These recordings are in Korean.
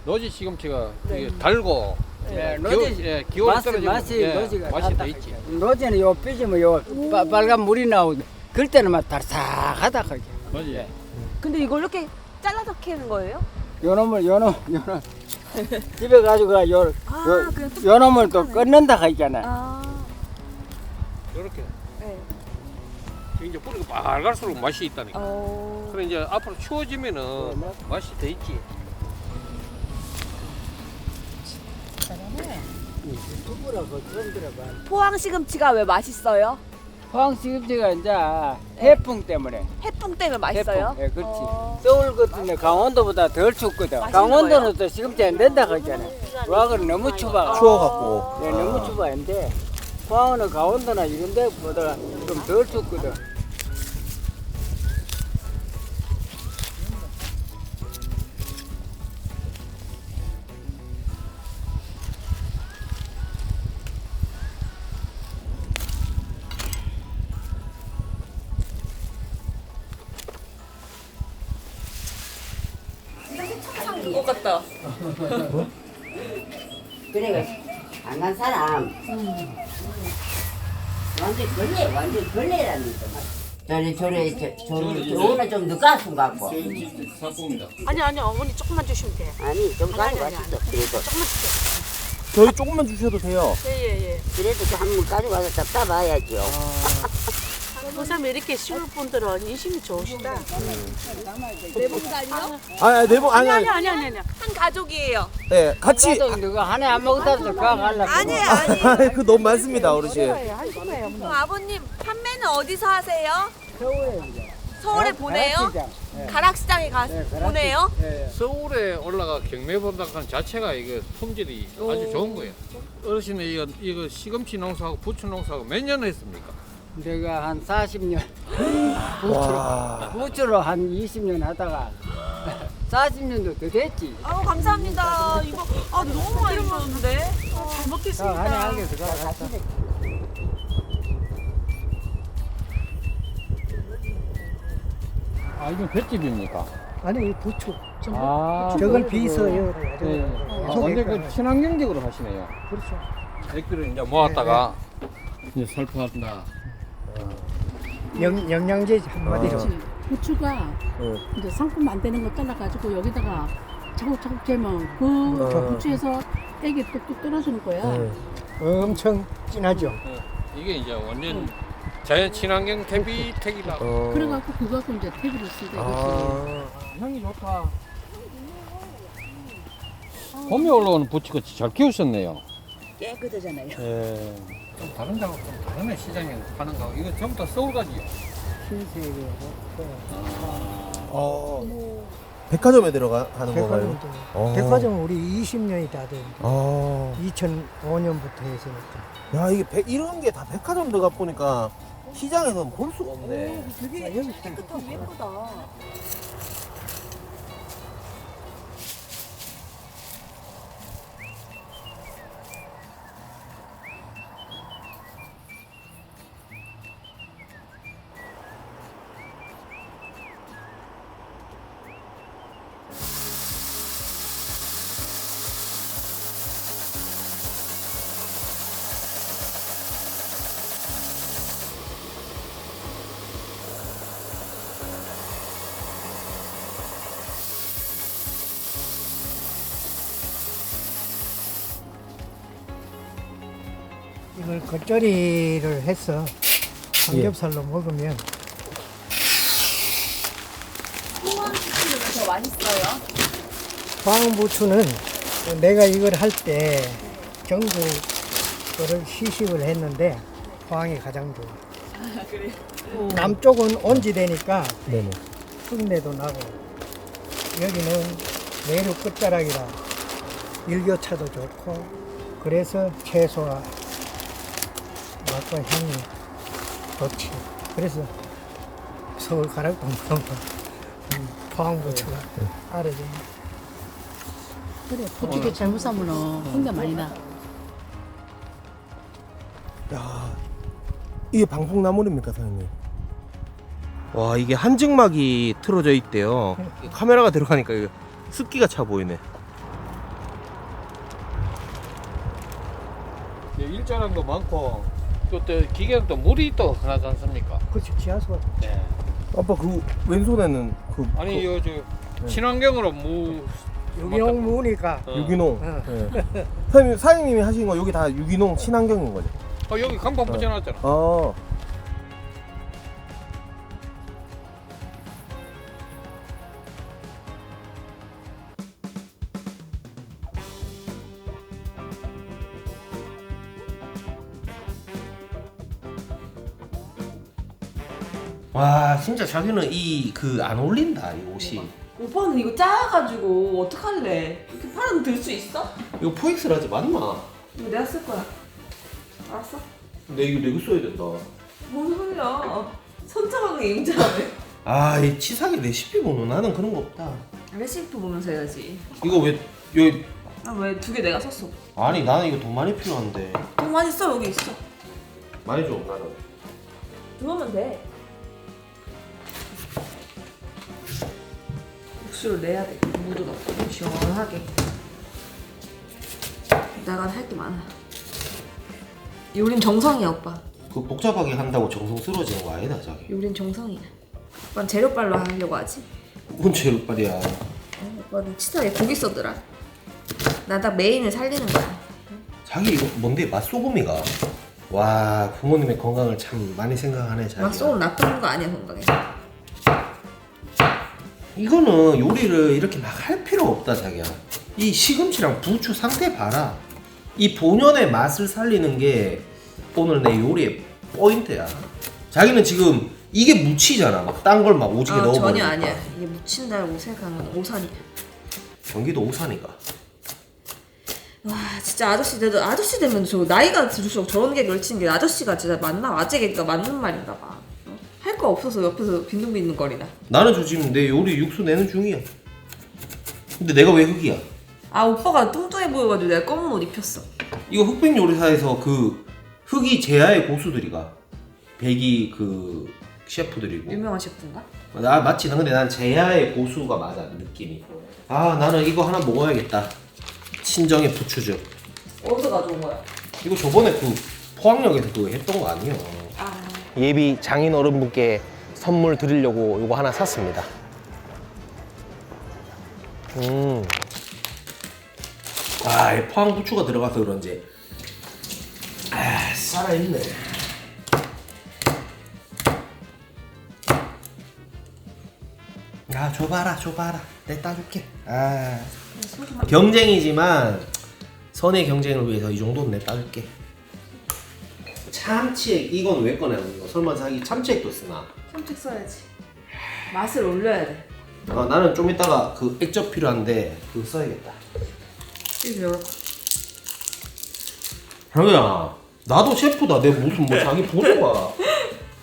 노지 시금치가 네. 이게 달고 네, 기온이 맛이 떨어지면 노지가 맛이 다 돼 있지. 노지는 요 삐지면 요 빨간 물이 나오고 그럴 때는 막 달싹하다 그게. 맞지? 근데 이걸 이렇게 잘라서 캐는 거예요? 요놈을 집에 가지고 요 그냥 요놈을 또 끊는다 하잖아. 아, 이렇게 네. 이제 뿌리가 빨갈수록 맛이 있다니까. 그래 이제 앞으로 추워지면은 맛이 돼 있지. 두부라고 좀 들어봐. 포항 시금치가 왜 맛있어요? 포항 시금치가 이제 해풍 때문에. 해풍 때문에 맛있어요? 해풍. 예, 그렇지. 어. 서울 같은데 강원도보다 덜 춥거든. 맛있는 강원도는 또 시금치 안 된다 하잖아. 포항은 너무 춥아. 추워갖고. 네, 너무 춥아인데 포항은 강원도나 이런 데보다 좀 덜 춥거든. 그거 같다. 그래 안 간 사람 완전 걸레라는 거 저거는 좀 늦가순 같고 사품입니다. 아니 어머니 조금만 주시면 돼. 아니 좀 아니, 가지고 아니, 왔어 그래도 조금만 주세요. 저희 조금만 주셔도 돼요. 예예예. 그래도 한번 가지고 와서 잡다 봐야죠 보쌈 이렇게 심을 분들은 인심이 좋으시다. 아니. 한 가족이에요. 네, 같이. 누가 하나 안 먹었다 해서 가 갈라. 아니에요. 그 너무 많습니다, 어르신. 그럼 아버님 판매는 어디서 하세요? 서울에 이제. 서울에 보내요? 가락시장. 예. 가락시장에 가 예, 가락시- 보내요? 예. 서울에 올라가 경매본다는 자체가 이게 품질이 아주 좋은 거예요. 어르신은 이거 시금치 농사하고 부추 농사하고 몇 년 했습니까? 내가 한 40년 와. 부추로 한 20년 하다가 40년도 더 됐지. 감사합니다. 이거 너무 많이 주셨는데. 잘 먹겠습니다. 하나 한 개서 가서. 이건 횟집입니까? 아니 부추 저걸 비서요. 네. 완전 그 친환경적으로 하시네요. 그렇죠. 액들을 이제 모았다가 이제 살포한다. 영양제 한마디로. 부추가 이제 상품 만드는 거 잘라가지고 여기다가 차곡차곡 재면 그 부추에서 액이 뚝뚝 떨어지는 거야. 엄청 진하죠. 이게 이제 완전 자연 친환경 태비택이라. 그래갖고 그거 갖고 이제 퇴비를 쓰대. 향이 좋다. 봄에 올라오는 부추가 잘 키우셨네요. 깨끗하잖아요. 예. 좀 다른 데하고 좀 다르네 시장에 파는 거. 이거 전부 다 서울 가지요. 백화점에 들어가는 건가요? 백화점 우리 20년이 다 됐는데 아. 2005년부터 했으니까. 야, 이게 이런 게 다 백화점 들어가 보니까 시장에서는 볼 수가 없네. 되게 깨끗하고 예쁘다. 이걸 겉절이를 해서 삼겹살로 먹으면 더 맛있어요. 포항부추는 내가 이걸 할 때 전국 거를 시식을 했는데 포항이 가장 좋아. 그래요? 남쪽은 온지대니까 네네. 흙내도 나고 여기는 내륙 끝자락이라 일교차도 좋고 그래서 채소와 맛과 향이 좋지. 그래서 서울 가락동 가면 포항부추가 알아져. 그래 부추게 잘못 삶으면 혼자 많이 나. 야, 이게 방풍나물입니까, 사장님? 와, 이게 한증막이 틀어져 있대요. 카메라가 들어가니까 이게 습기가 차 보이네. 물자랑도 많고 또 기계는 또 물이 또 흔하지 않습니까? 그렇지 지하수가. 네. 아빠 그 왼손에는 그 아니 요저 친환경으로 무 유기농 무니까. 유기농. 어. 네. 사장님이 하신 거 여기 다 유기농 친환경인 거죠? 여기 간판 붙여놨잖아. 아. 와 진짜 자기는 이 그 안 어울린다 이 옷이. 오빠는 이거 작아가지고 어떡할래? 이렇게 팔아도 들 수 있어? 이거 포엑스라지 맞나? 이거 내가 쓸 거야. 알았어? 근데 이거 내가 써야 된다. 뭔 소리야? 선착하게 임자하네. 아 이 치사하게 레시피 보는 나는 그런 거 없다. 레시피 보면서 해야지. 이거 왜 여기 아 왜 2개 내가 썼어? 아니 나는 이거 돈 많이 필요한데 돈 많이 써 여기 있어. 많이 줘 나는. 그러면 돼. 육수를 내야 돼. 무도 넣고 시원하게. 나간 할 게 많아. 요린 정성이야 오빠. 그 복잡하게 한다고 정성스러워지는 거 아니다 자기. 요린 정성이야. 오빠는 재료빨로 하려고 하지? 뭔 재료빨이야. 오빠는 치사하게 고기 써더라. 나 딱 메인을 살리는 거야. 자기 이거 뭔데 맛소금이가. 와 부모님의 건강을 참 많이 생각하네 자기. 맛소금 나쁜 거 아니야 건강에. 이거는 요리를 이렇게 막 할 필요 없다 자기야. 이 시금치랑 부추 상태 봐라. 이 본연의 맛을 살리는 게 오늘 내 요리의 포인트야. 자기는 지금 이게 무치잖아. 막 딴 걸 막 오지게 넣어버리니까. 전혀 아니야. 이게 묻힌다고 생각하면 오산이야. 경기도 오산이가. 와 진짜 아저씨 되면 저 나이가 들수록 저런 게 걸치는 게 아저씨가 진짜 맞나? 아재개가 맞는 말인가 봐. 할 거 없어서 옆에서 빈둥빈둥거리나. 나는 저 지금 내 요리 육수 내는 중이야. 근데 내가 왜 흑이야? 아 오빠가 뚱뚱해 보여가지고 내가 검은 옷 입혔어. 이거 흑백 요리사에서 그 흑이 제야의 고수들이가 백이 그 셰프들이고. 유명한 셰프인가? 나 맞지? 근데 난 제야의 고수가 맞아 느낌이. 아 나는 이거 하나 먹어야겠다. 친정의 부추즙. 어디서 가져온 거야? 이거 저번에 그 포항역에서 그거 했던 거 아니에요? 예비 장인 어른분께 선물 드리려고 이거 하나 샀습니다. 아, 이 포항 부추가 들어가서 그런지 살아있네. 아, 줘봐라. 내 따줄게. 경쟁이지만 선의 경쟁을 위해서 이 정도는 내 따줄게. 참치액 이건 왜 꺼내는 거? 설마 자기 참치액도 쓰나? 참치 써야지. 맛을 올려야 돼. 나는 좀 이따가 그 액젓 필요한데 그거 써야겠다. 이거 형이야, 나도 셰프다. 내 무슨 뭐 자기 보는 거야.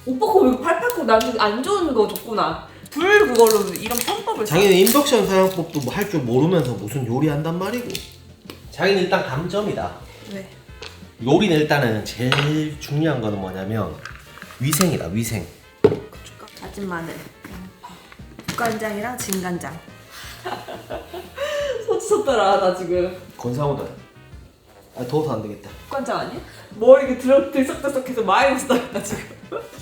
오빠 거 이거 팔팔고 나한테 안 좋은 거 줬구나. 불 그걸로 이런 편법을 써. 자기는 인덕션 사용법도 뭐 할 줄 모르면서 무슨 요리한단 말이고. 자기는 일단 감점이다. 왜? 요리는 일단은 제일 중요한 거는 뭐냐면 위생이다. 위생. 다진 마늘, 양파, 국간장이랑 진간장. 소치쳤더라 나 지금. 권상우다. 더워서 안 되겠다. 국간장 아니야? 머리 이렇게 들썩들썩해서 마이너스 나겠다 지금.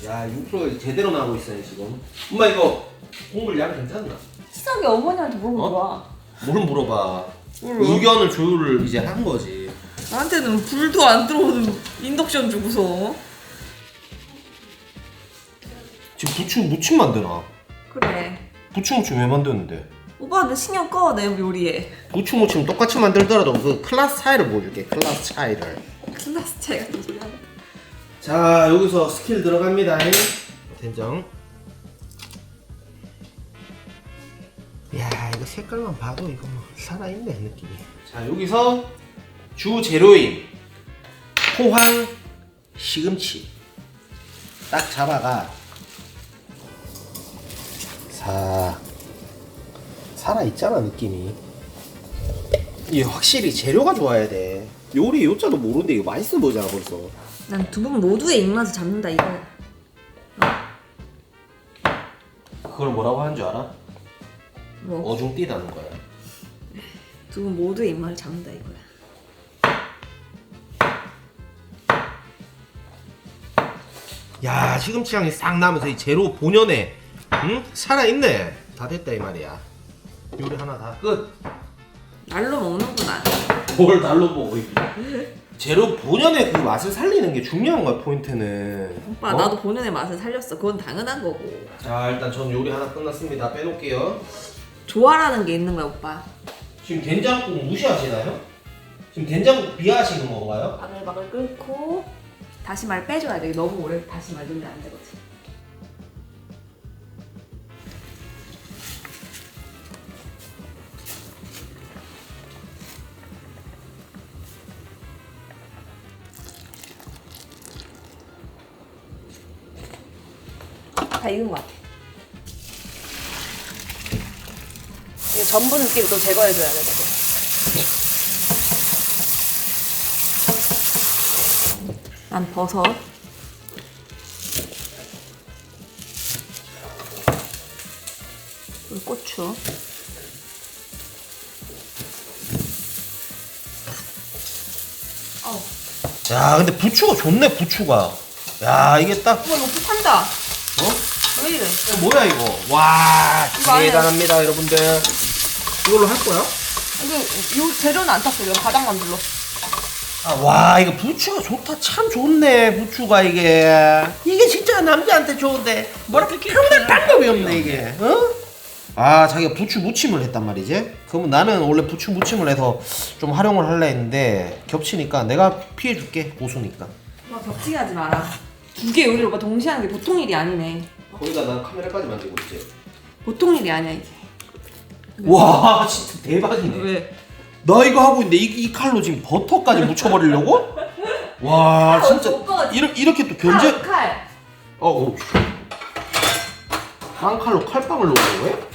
야, 6% 제대로 나오고 있어요 지금. 엄마 이거 국물 양 괜찮나? 치사하게 어머니한테 물어보지 마. 뭘 물어봐. 의견을 조율을 이제 한 거지. 나한테는 불도 안 들어오는 인덕션 주고서. 지금 부추 무침 만드나? 그래. 부추 무침 왜 만드는데? 오빠한테 신경 꺼 내 요리에. 부추 무침 똑같이 만들더라도 그 클래스 차이를 보여줄게. 클래스 차이를. 클라스 차이 같은 소리 하네. 자, 여기서 스킬 들어갑니다. 된장. 야, 이거 색깔만 봐도 이거 뭐 살아있네 느낌이. 자, 여기서 주 재료인 포항 시금치 딱 잡아가. 살아있잖아 느낌이. 이게 확실히 재료가 좋아야 돼. 요리 요자도 모르는데 이거 맛있어 보이잖아 벌써. 난 두 분 모두의 입맛을 잡는다 이거야. 그걸 뭐라고 하는 줄 알아? 뭐? 어중뛰다는 거야. 두 분 모두의 입맛을 잡는다 이거야. 야 시금치 향이 싹 나면서 이 재료 본연에 응? 살아있네. 다 됐다 이 말이야. 요리 하나 다 끝. 날로 먹는구나. 뭘 달로 보고 있지? 재료 본연의 그 맛을 살리는 게 중요한 거야 포인트는. 오빠 나도 본연의 맛을 살렸어. 그건 당연한 거고. 자 일단 전 요리 하나 끝났습니다. 빼놓을게요. 조화라는 게 있는 거야 오빠. 지금 된장국 무시하시나요? 지금 된장국 비하하시는 건가요? 바글바글 끓고 다시마를 빼줘야 돼. 너무 오래 다시마 넣으면 안 되거든. 다 익은 것 같아. 이거 전분 느낌 또 제거해줘야 돼. 난 버섯. 그리고 고추. 야 근데 부추가 좋네 부추가. 야 이게 딱 이거 높이 탄다. 어? 왜 이래? 뭐야 이거? 와 이거 아니야. 대단합니다 여러분들. 이걸로 할 거야? 이거 요 재료는 안 탔어. 이거 바닥만 눌러. 아, 와 이거 부추가 좋다. 참 좋네 부추가 이게 진짜 남자한테 좋은데 뭐랄까 표현할 방법이 없네 이게. 어? 아 자기가 부추 무침을 했단 말이지. 그러면 나는 원래 부추 무침을 해서 좀 활용을 하려 했는데 겹치니까 내가 피해줄게 고수니까. 오빠 겹치게 하지 마라. 두 개 요리를 오빠 동시에 하는 게 보통 일이 아니네. 거기다 난 카메라까지 만들고 있지. 보통 일이 아니야 이게. 와 진짜 대박이네. 왜? 나 이거 하고 있는데 이 칼로 지금 버터까지 묻혀버리려고? 와 진짜 오빠가 이렇게 또 견제. 칼. 어. 빵칼로 칼빵을 넣는 거야?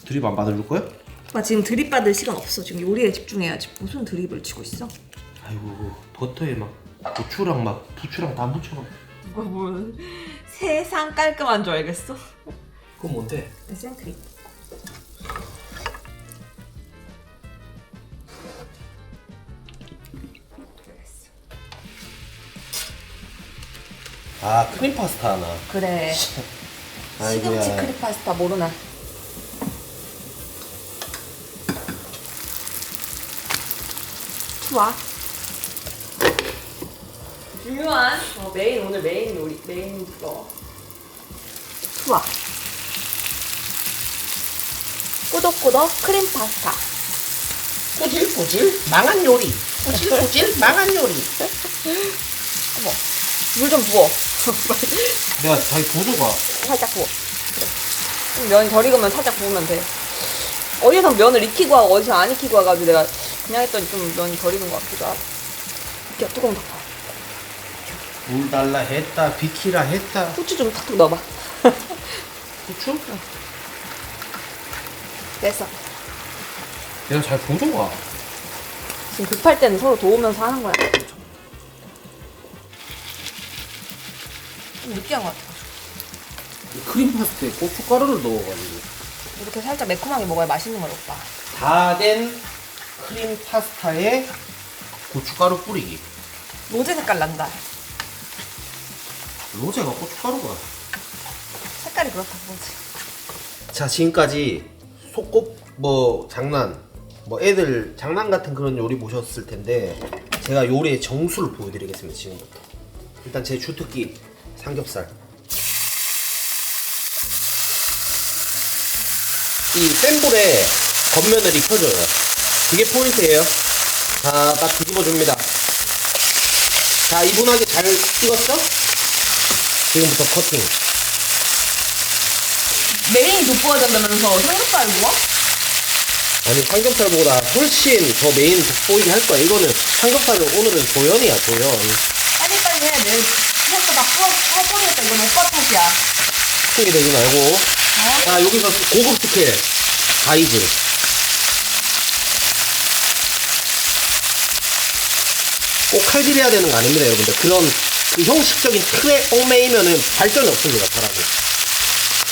드립 안 받아줄 거야? 오빠 지금 드립 받을 시간 없어. 지금 요리에 집중해야지. 무슨 드립을 치고 있어? 아이고 버터에 막 고추랑 막 부추랑 다 묻혀놔. 누가 뭐 세상 깔끔한 줄 알겠어? 그건 뭔데? 생크림. 아 크림 파스타 하나. 그래. 아이고야. 시금치 크림 파스타 모르나? 좋아. 중요한 메인 오늘 메인 요리 메인 거. 좋아. 꾸덕꾸덕 크림 파스타. 꼬질꼬질 망한 요리. 꼬질꼬질 망한 요리. 어머, 물 좀 부어. 내가 자기 보조가. 살짝 부어. 그래. 좀 면이 덜 익으면 살짝 부으면 돼. 어디서 면을 익히고 하고 어디서 안 익히고 와가지고 내가 그냥 했더니 좀 면이 덜 익은 것 같기도 하고. 이렇게 뚜껑 덮어. 물 달라 했다 비키라 했다. 후추 좀 탁탁 넣어봐. 후추? 됐어. 내가 잘 보조가. 지금 급할 때는 서로 도우면서 하는 거야. 좀 느끼한 것 같아. 크림 파스타에 고춧가루를 넣어가지고. 이렇게 살짝 매콤하게 먹어야 맛있는 거야, 오빠. 다 된 크림 파스타에 고춧가루 뿌리기. 로제 색깔 난다. 로제가 고춧가루가. 색깔이 그렇다 그거지. 자 지금까지 속곱 뭐 장난 뭐 애들 장난 같은 그런 요리 보셨을 텐데 제가 요리의 정수를 보여드리겠습니다. 지금부터 일단 제 주특기 삼겹살. 이 센 불에 겉면을 익혀줘요. 그게 포인트예요. 자, 딱 뒤집어줍니다. 자, 이분하게 잘 익었죠? 지금부터 커팅. 메인이 돋보여진다면서 삼겹살 구워? 아니 삼겹살보다 훨씬 더 메인 돋보이게 할 거야. 이거는 삼겹살은 오늘은 조연이야 조연. 빨리빨리 해. 내일 생각보다 할 뻔했다. 이건 오빠 탓이야. 크게 되지 말고. 자 여기서 고급 스킬 바이즈. 꼭 칼질해야 되는 거 아닙니다 여러분들. 그런 그 형식적인 틀에 얽매이면은 발전이 없습니다 사람이.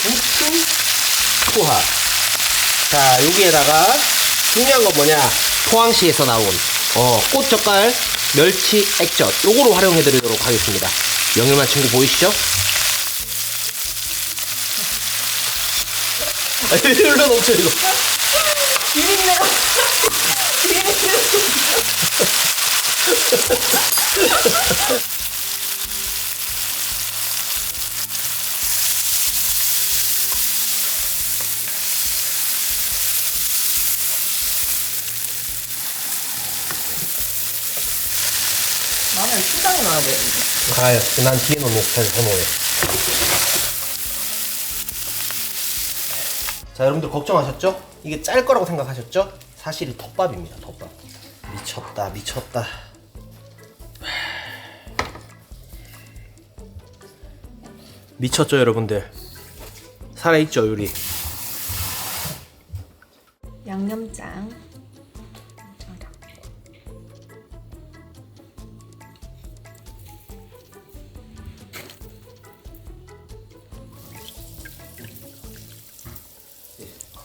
부추 투하. 자 여기에다가 중요한 건 뭐냐, 포항시에서 나온 꽃젓갈 멸치 액젓 요거로 활용해 드리도록 하겠습니다. 영일만 친구 보이시죠? 흘러 넘쳐 이거. 비린내가 마늘 시장에 나와야 되는데. 가요. 난 뒤에 놓는 스타일 선호해. 자, 여러분들 걱정하셨죠? 이게 짤 거라고 생각하셨죠? 사실이 덮밥입니다. 덮밥. 미쳤다, 미쳤다. 미쳤죠, 여러분들? 살아있죠, 요리? 양념장.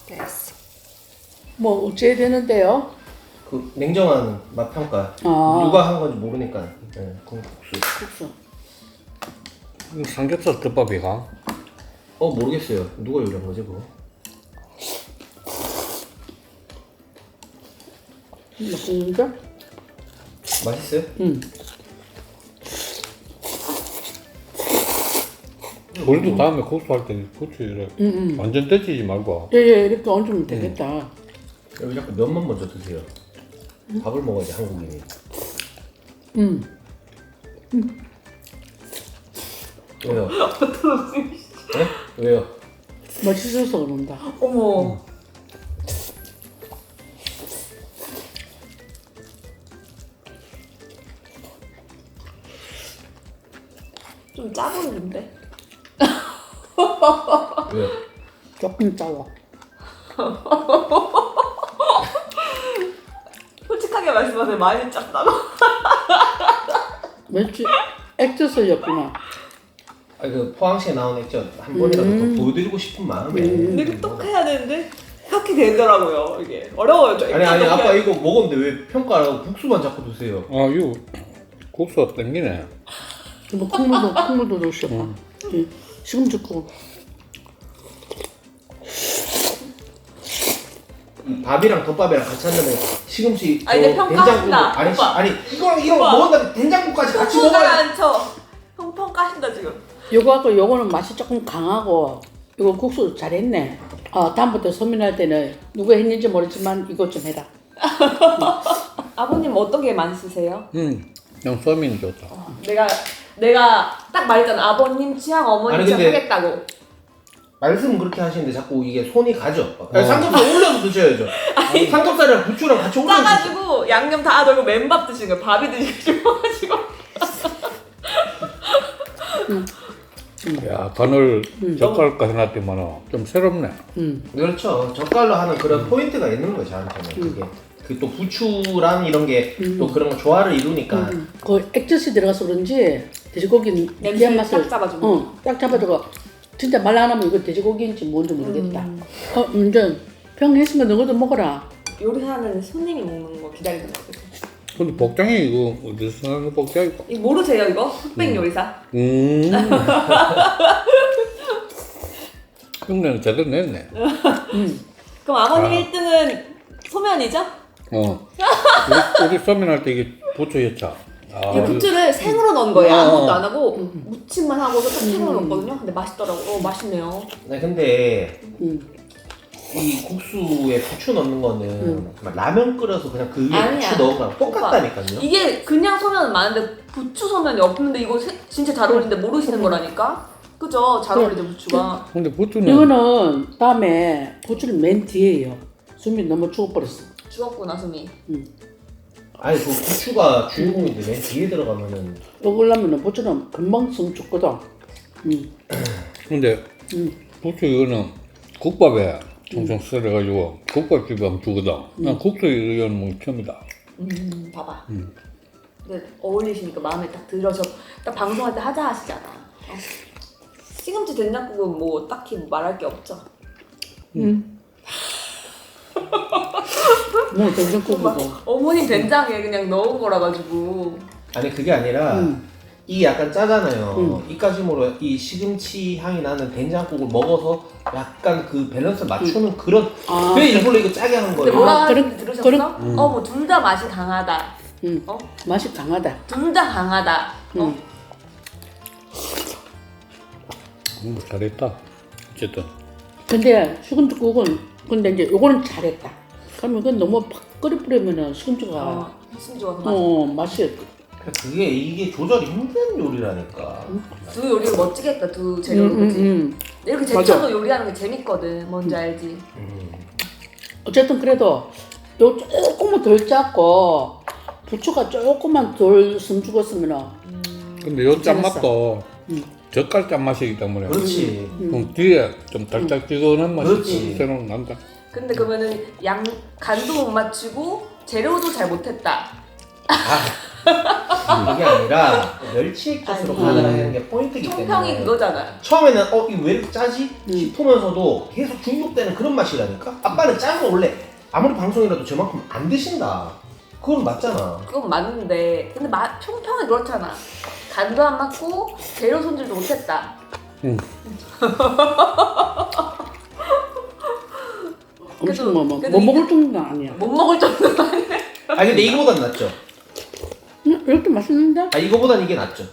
됐어. 뭐 어찌해야 되는데요? 그 냉정한 맛 평가. 아. 누가 한 건지 모르니까. 네, 국수. 국수. 삼겹살 덮밥이가. 모르겠어요. 누가 요리한 거지 그거? 맛있는데? 맛있어요? 응. 우리도 다음에 국수 할 때 부추 이래 완전 떼지지 말고. 예, 이렇게 얹으면 되겠다. 여기 자꾸 면만 먼저 드세요. 밥을 먹어야지 한국인이. 왜요? 네? 왜요? 맛있어서 그런다. 어머. 좀 짜보이는데? 왜요? 조금 짜워. 솔직하게 말씀하세요. 많이 짰다고. 멸치 액젓을 였구나. 아니 그 포항시에 나온 액젓 한 번이라도 더 보여드리고 싶은 마음에. 근데 이거 똑 해야 되는데 이렇게 되더라고요. 이게 어려워요. 저 아니 아빠 이거 먹었는데 왜 평가하라고 국수만 자꾸 드세요? 아 이거 국수가 땡기네. 뭐 콩물도 넣으셔봐. 시금치국. 이 밥이랑 덮밥이랑 같이 한다면 시금치 아, 이제 평가하신다, 아니 오빠. 아니 이거 오빠. 먹었는데 된장국까지 같이 평가가 먹어야 안 쳐. 형 평가하신다 지금. 요거하고 요거는 맛이 조금 강하고 이거 국수 잘했네. 다음부터 소민할 때는 누가 했는지 모르지만 이것 좀 해라. 아버님 어떤 게 많이 쓰세요? 그냥 소민이 좋다. 내가 딱 말했잖아. 아버님 취향, 어머님 아니, 취향 근데- 하겠다고. 말씀은 그렇게 하시는데 자꾸 이게 손이 가죠. 삼겹살 올려서 드셔야죠. 삼겹살이랑 부추랑 같이 올려서 드세요. 짜가지고 양념 다 넣고 맨밥 드시는 거예요. 밥이 드시고 싶어가지고. 야 간을 젓갈까지 해놨더만 좀 새롭네. 그렇죠. 젓갈로 하는 그런 포인트가 있는 거죠, 저한테는. 그게 그 또 부추랑 이런 게 또 그런 거 조화를 이루니까. 그 액젓이 들어가서 그런지 돼지고기 느끼한 맛을 딱 잡아주고. 딱 잡아주고 진짜 말 안 하면 이거 돼지고기인지 뭔지 모르겠다. 이제 평 했으면 너희도 먹어라. 요리하는 손님이 먹는 거 기다리는 거거든. 근데 복장이 이거 어디서 나는 복장이고? 이거 모르세요 이거? 흑백 요리사? 흉내는 제대로 냈네. 그럼 아버님 1등은 소면이죠? 우리 소민할 때 이게 부추였죠. 이 부추를 생으로 넣은 거예요. 아무것도 안 하고 무침만 하고서 딱 생으로 넣었거든요. 근데 맛있더라고. 맛있네요. 네, 근데 이 국수에 부추 넣는 거는 정말 라면 끓여서 그냥 그 위에 아니야. 부추 넣은 거랑 똑같다니까요. 이게 그냥 소면은 많은데 부추 소면이 없는데 이거 진짜 잘 어울리는데 모르시는 거라니까? 그죠? 잘 어울리죠 부추가. 근데 부추는 이거는 다음에 부추를 맨 뒤에요. 숨이 너무 죽어버렸어. 죽었구나 숨이. 아니 그 부추가 주인공인데 맨 뒤에 들어가면은 먹으려면 부추는 금방 숨 죽거든. 근데 부추 이거는 국밥에 통통 썰어가지고 국밥집에 하면 주거든. 난 국수 이건 뭐 처음이다. 봐봐. 근데 어울리시니까 마음에 딱 들어서 딱 방송할 때 하자 하시잖아. 시금치 된장국은 뭐 딱히 말할 게 없죠. 뭐 된장국이고. 어머님 된장에 그냥 넣은 거라 가지고. 아니 그게 아니라 이게 약간 짜잖아요. 음. 이까지모로 이 시금치 향이 나는 된장국을 먹어서 약간 그 밸런스 맞추는 그런 아, 그래 일부러 이거 짜게 한 근데 거예요. 뭐라 그런- 하는지 들으셨어? 그런- 뭐 둘 다 맛이 강하다. 어? 맛이 강하다. 둘 다 강하다. 어? 잘했다. 어쨌든. 근데 시금치국은 근데 이제 요거는 잘했다. 그러면 이건 너무 팍 끓여 뿌리면은 시금치가 신주가 그 맛. 맛이 그게 이게 조절이 힘든 요리라니까. 두 요리를 멋지게 했다. 두 재료를 그지. 이렇게 제쳐서 맞아. 요리하는 게 재밌거든. 뭔지 알지? 어쨌든 그래도 요 조금만 덜 짰고 부추가 조금만 덜 숨죽었으면은 근데 요 잘했어. 짠맛도 젓갈 짠맛이기 때문에 그렇지. 뒤에 좀 달짝지근한 맛이 그렇지. 새로 난다. 근데 그러면은 간도 못 맞추고 재료도 잘 못했다. 그게 아니라 멸치액젓으로 아니. 간을 하는 게 포인트이기 때문에. 총평이 그거잖아. 처음에는 이거 왜 이렇게 짜지? 싶으면서도 계속 중독되는 그런 맛이라니까? 아빠는 짠 거 원래 아무리 방송이라도 저만큼 안 드신다. 그건 맞잖아. 그건 맞는데 근데 총평이 그렇잖아. 간도 안 맞고 재료 손질도 못했다. 음식 그래도- 뭐 그래도 먹을 정도는 아니야. 못 먹을 정도가 아니네. 아니 근데 이거보단 낫죠? 이렇게 맛있는데? 아 이거보단 이게 낫죠?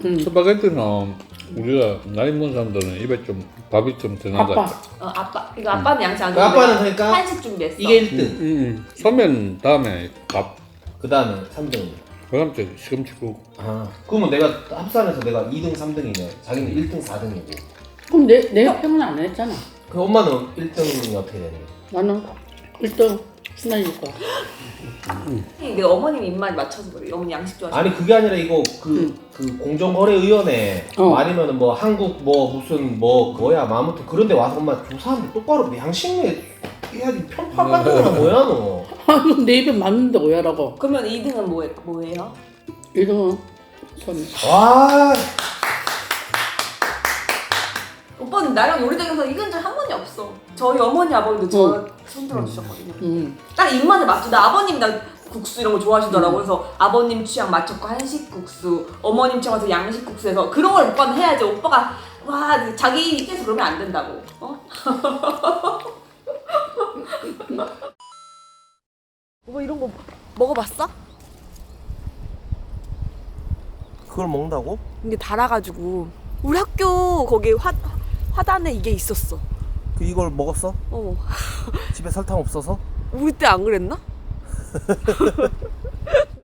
스파게티는 우리가 나이 먹은 사람들은 입에 좀 밥이 좀 더 나가. 아빠. 이거 아빠는 양치 안 그 했는데 아빠는 그러니까 한식 준비했어. 이게 1등. 소면 다음에 밥. 그 다음에 3등. 그다음 때 시금치국. 아 그러면 내가 합산해서 내가 2등 3등이네. 자기는 1등 4등이고. 그럼 내 평은 안 했잖아. 그 엄마는 1등이 어떻게 되는 거야? 나는 1등 순환이니까. 이게 어머님 입맛 맞춰서 그래. 어머니 양식 좋아하시고. 아니 그게 아니라 이거 그 공정거래위원회 아니면은 뭐 한국 뭐 무슨 뭐 그거야 뭐 아무튼 그런데 와서 엄마 조사하면 똑바로 양식에 해야지 편파 같은 거는 뭐야 너? 아니 내 입에 맞는데 오야라고. 그러면 2등은 뭐예요? 1등은 손. 와 오빠는 나랑 요리 대결에서 이긴 적 한 번이 없어. 저희 어머니 아버님도 저 손들어 주셨거든요. 딱 입맛에 맞춰. 나 아버님 나 국수 이런 거 좋아하시더라고. 그래서 아버님 취향 맞췄고 한식 국수, 어머님 취향 맞춰서 양식 국수해서 그런 걸 오빠는 해야지. 오빠가 와 자기 입에서 그러면 안 된다고. 오빠 이런 거 먹어봤어? 그걸 먹는다고? 이게 달아가지고 우리 학교 거기 화단에 이게 있었어. 그 이걸 먹었어? 어. 집에 설탕 없어서? 우리 때 안 그랬나?